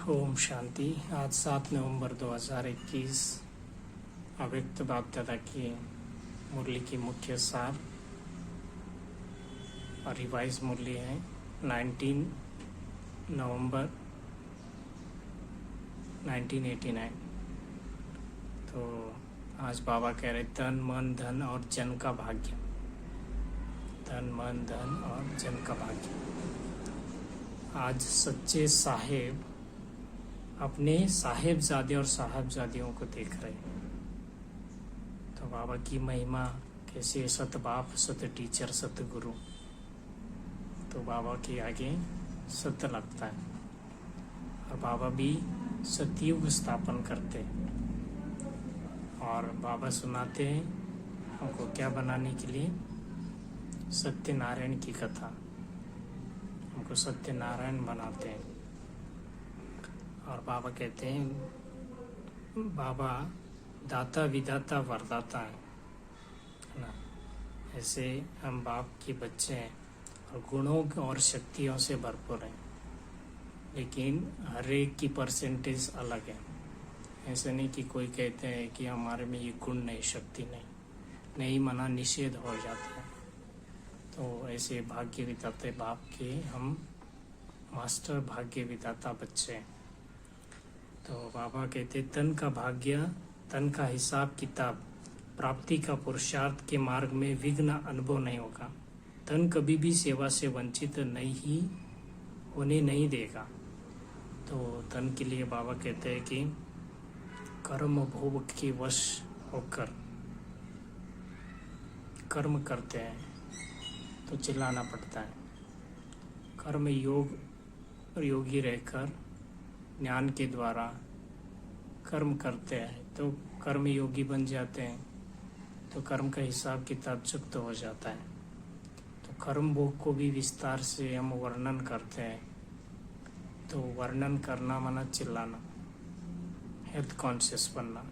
ओम शांति। आज 7 नवंबर 2021 अव्यक्त बाप दादा की मुरली की मुख्य सार और रिवाइज मुरली है 19 नवंबर 1989। तो आज बाबा कह रहे तन मन धन और जन का भाग्य। तन मन धन और जन का भाग्य। आज सच्चे साहेब अपने साहेबजादे और साहबजादियों को देख रहे हैं। तो बाबा की महिमा कैसे, सत बाप, सत टीचर, सत गुरु। तो बाबा के आगे सत्य लगता है और बाबा भी सतयुग स्थापन करते हैं। और बाबा सुनाते हैं हमको क्या बनाने के लिए, सत्यनारायण की कथा। हमको सत्यनारायण बनाते हैं। और बाबा कहते हैं बाबा दाता विदाता वरदाता है ना। ऐसे हम बाप के बच्चे हैं और गुणों और शक्तियों से भरपूर हैं, लेकिन हर एक की परसेंटेज अलग है। ऐसे नहीं कि कोई कहते हैं कि हमारे में ये गुण नहीं, शक्ति नहीं मना निषेध हो जाता है। तो ऐसे भाग्य विधाता बाप के हम मास्टर भाग्य विधाता बच्चे हैं। तो बाबा कहते तन का भाग्य, तन का हिसाब किताब, प्राप्ति का पुरुषार्थ के मार्ग में विघ्न अनुभव नहीं होगा। तन कभी भी सेवा से वंचित होने नहीं देगा। तो तन के लिए बाबा कहते हैं कि कर्म भोग के वश होकर कर्म करते हैं तो चिल्लाना पड़ता है। कर्म योगी रहकर ज्ञान के द्वारा कर्म करते हैं तो कर्म योगी बन जाते हैं। तो कर्म का हिसाब किताब चुक्त हो जाता है। तो कर्म भोग को भी विस्तार से हम वर्णन करते हैं। तो वर्णन करना माना चिल्लाना, हेल्थ कॉन्शियस बनना।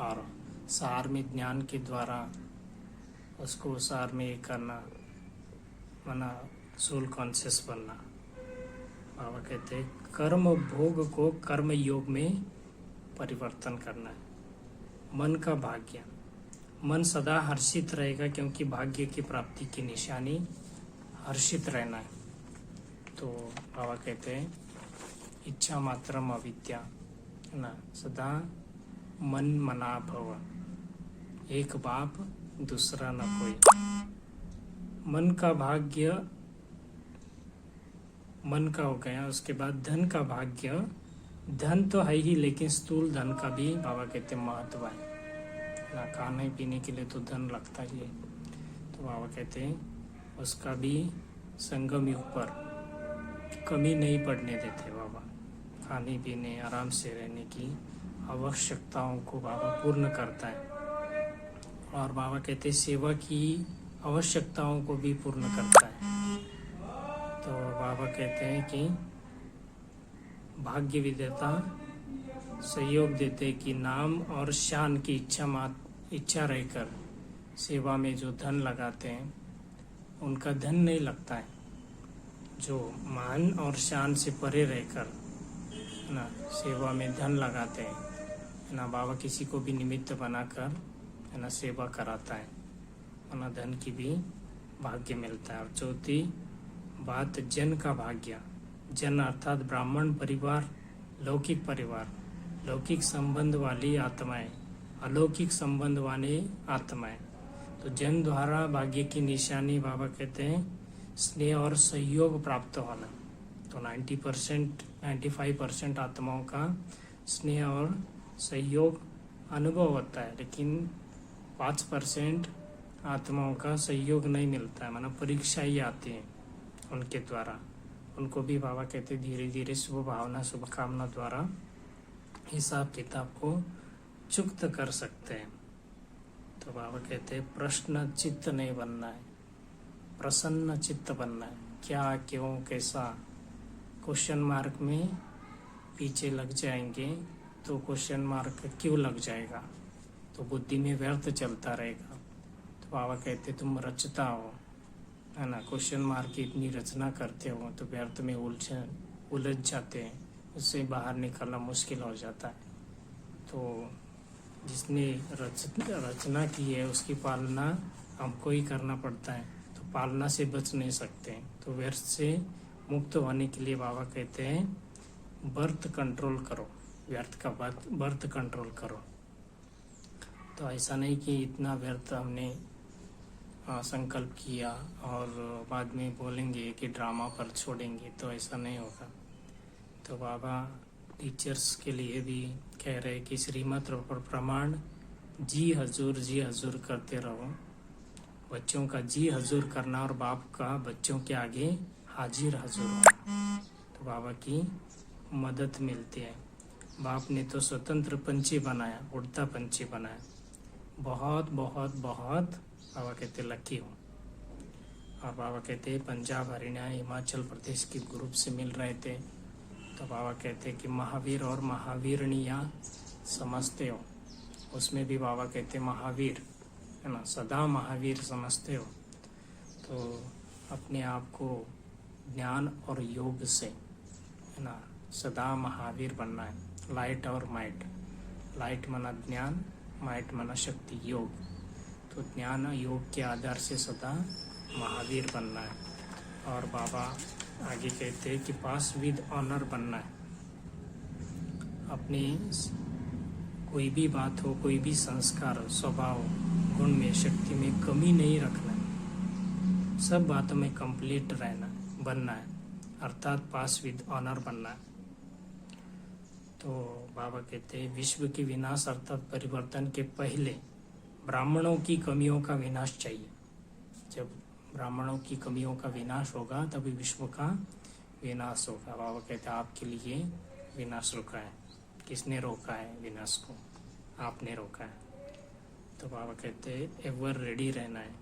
और सार में ज्ञान के द्वारा उसको सार में ये करना माना सोल कॉन्शियस बनना। बाबा कहते हैं कर्म भोग को कर्म योग में परिवर्तन करना है। मन का भाग्य, मन सदा हर्षित रहेगा क्योंकि भाग्य की प्राप्ति की निशानी हर्षित रहना है। तो बाबा कहते हैं इच्छा मात्रम अविद्या है ना। सदा मन मना भव, एक बाप दूसरा न कोई। मन का भाग्य मन का हो गया। उसके बाद धन का भाग्य, धन तो है ही लेकिन स्थूल धन का भी बाबा कहते महत्व है ना। खाने पीने के लिए तो धन लगता ही है। तो बाबा कहते हैं उसका भी संगम युग पर कमी नहीं पड़ने देते बाबा। खाने पीने आराम से रहने की आवश्यकताओं को बाबा पूर्ण करता है। और बाबा कहते हैं सेवा की आवश्यकताओं को भी पूर्ण करता है। तो बाबा कहते हैं कि भाग्य विधाता सहयोग देते कि नाम और शान की इच्छा रहकर सेवा में जो धन लगाते हैं उनका धन नहीं लगता है। जो मान और शान से परे रहकर ना सेवा में धन लगाते हैं ना, बाबा किसी को भी निमित्त बनाकर है ना सेवा कराता है ना, धन की भी भाग्य मिलता है। और चौथी बात जन का भाग्य। जन अर्थात ब्राह्मण परिवार, लौकिक परिवार, लौकिक संबंध वाली आत्माएं, अलौकिक संबंध वाले आत्माएं। तो जन द्वारा भाग्य की निशानी बाबा कहते हैं स्नेह और सहयोग प्राप्त होना। तो 95% आत्माओं का स्नेह और सहयोग अनुभव होता है, लेकिन 5% आत्माओं का सहयोग नहीं मिलता है, माना परीक्षा ही आती है उनके द्वारा। उनको भी बाबा कहते धीरे धीरे शुभ भावना शुभ कामना द्वारा हिसाब किताब को चुक्त कर सकते हैं। तो बाबा कहते हैं प्रश्न चित्त नहीं बनना है, प्रसन्न चित्त बनना है। क्या, क्यों, कैसा क्वेश्चन मार्क में पीछे लग जाएंगे तो क्वेश्चन मार्क क्यों लग जाएगा, तो बुद्धि में व्यर्थ चलता रहेगा। तो बाबा कहते तुम रचता हो है ना, क्वेश्चन मार्क की इतनी रचना करते हो तो व्यर्थ में उलझ जाते हैं। उससे बाहर निकलना मुश्किल हो जाता है। तो जिसने रचना की है उसकी पालना हमको ही करना पड़ता है, तो पालना से बच नहीं सकते हैं। तो व्यर्थ से मुक्त होने के लिए बाबा कहते हैं बर्थ कंट्रोल करो, व्यर्थ का बर्थ कंट्रोल करो। तो ऐसा नहीं कि इतना व्यर्थ हमने संकल्प किया और बाद में बोलेंगे कि ड्रामा पर छोड़ेंगे, तो ऐसा नहीं होगा। तो बाबा टीचर्स के लिए भी कह रहे कि श्रीमत पर प्रमाण जी हजूर करते रहो। बच्चों का जी हजूर करना और बाप का बच्चों के आगे हाजिर हजूर होना, तो बाबा की मदद मिलती है। बाप ने तो स्वतंत्र पंछी बनाया, उड़ता पंछी बनाया। बहुत बहुत बहुत बाबा कहते लकी हूँ। और बाबा कहते पंजाब हरियाणा हिमाचल प्रदेश के ग्रुप से मिल रहे थे, तो बाबा कहते कि महावीर और महावीरनिया समझते हो। उसमें भी बाबा कहते महावीर है ना, सदा महावीर समझते हो। तो अपने आप को ज्ञान और योग से है ना सदा महावीर बनना है। लाइट और माइट, लाइट माना ज्ञान, माइट माना शक्ति, योग। तो ज्ञान योग के आधार से सदा महावीर बनना है। और बाबा आगे कहते हैं कि पास विद ऑनर बनना है। अपनी कोई भी बात हो, कोई भी संस्कार, स्वभाव, गुण में, शक्ति में कमी नहीं रखना है। सब बातों में कंप्लीट रहना है, बनना है, अर्थात पास विद ऑनर बनना है। तो बाबा कहते हैं विश्व के विनाश अर्थात परिवर्तन के पहले ब्राह्मणों की कमियों का विनाश चाहिए। जब ब्राह्मणों की कमियों का विनाश होगा तभी विश्व का विनाश होगा। बाबा कहते हैं आपके लिए विनाश रुका है। किसने रोका है विनाश को? आपने रोका है। तो बाबा कहते हैं एवर रेडी रहना है,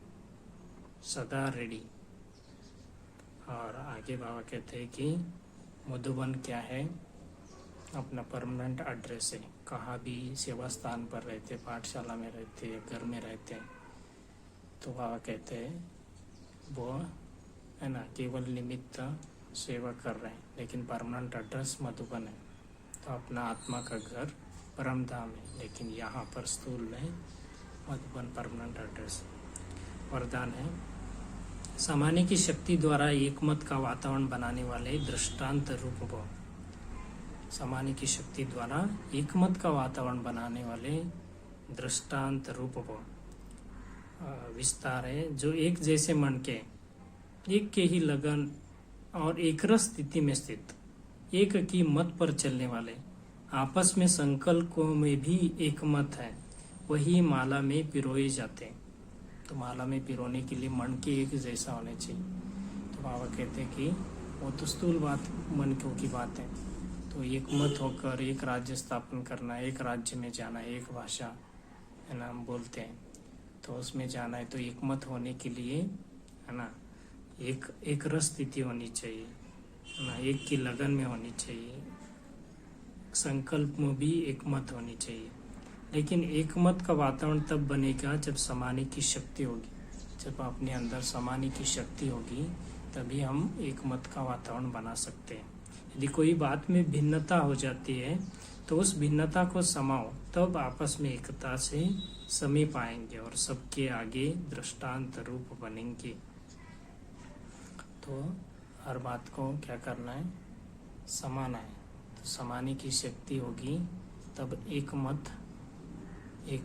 सदा रेडी। और आगे बाबा कहते हैं कि मधुबन क्या है? अपना परमानेंट एड्रेस है। कहाँ भी सेवा स्थान पर रहते, पाठशाला में रहते, घर में रहते हैं, तो बाबा कहते हैं वो है ना केवल निमित्त सेवा कर रहे हैं, लेकिन परमानेंट एड्रेस मधुबन है। तो अपना आत्मा का घर परमधाम है, लेकिन यहाँ पर स्थूल में मधुबन परमानेंट एड्रेस। वरदान है समाने की शक्ति द्वारा एकमत का वातावरण बनाने वाले दृष्टांत रूप भव। समाने की शक्ति द्वारा एकमत का वातावरण बनाने वाले दृष्टांत रूप भव। विस्तार है जो एक जैसे मन के, एक के ही लगन और एक रस स्थिति में स्थित, एक की मत पर चलने वाले, आपस में संकल्पों में भी एक मत है, वही माला में पिरोए जाते हैं। तो माला में पिरोने के लिए मन के एक जैसा होने चाहिए। तो बाबा कहते हैं कि वो तो स्थूल बात, मन की बात है। तो एक मत होकर एक राज्य स्थापन करना, एक राज्य में जाना, एक भाषा है ना हम बोलते हैं, तो उसमें जाना है। तो एक मत होने के लिए है ना एक रस स्थिति होनी चाहिए है ना, एक की लगन में होनी चाहिए, संकल्प में भी एक मत होनी चाहिए। लेकिन एक मत का वातावरण तब बनेगा जब समाने की शक्ति होगी। जब अपने अंदर समाने की शक्ति होगी तभी हम एक मत का वातावरण बना सकते हैं। यदि कोई बात में भिन्नता हो जाती है तो उस भिन्नता को समाओ, तब आपस में एकता से समी पाएंगे और सबके आगे दृष्टांत रूप बनेंगे। तो हर बात को क्या करना है? समाना है। तो समाने की शक्ति होगी तब एक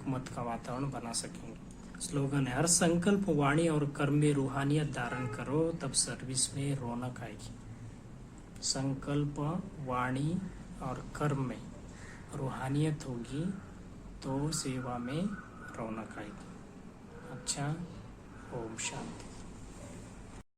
मत का वातावरण बना सकेंगे। स्लोगन है हर संकल्प, वाणी और कर्म में रूहानियत धारण करो, तब सर्विस में रौनक आएगी। संकल्प, वाणी और कर्म में रूहानियत होगी तो सेवा में रौनक आएगी। अच्छा, ओम शांति।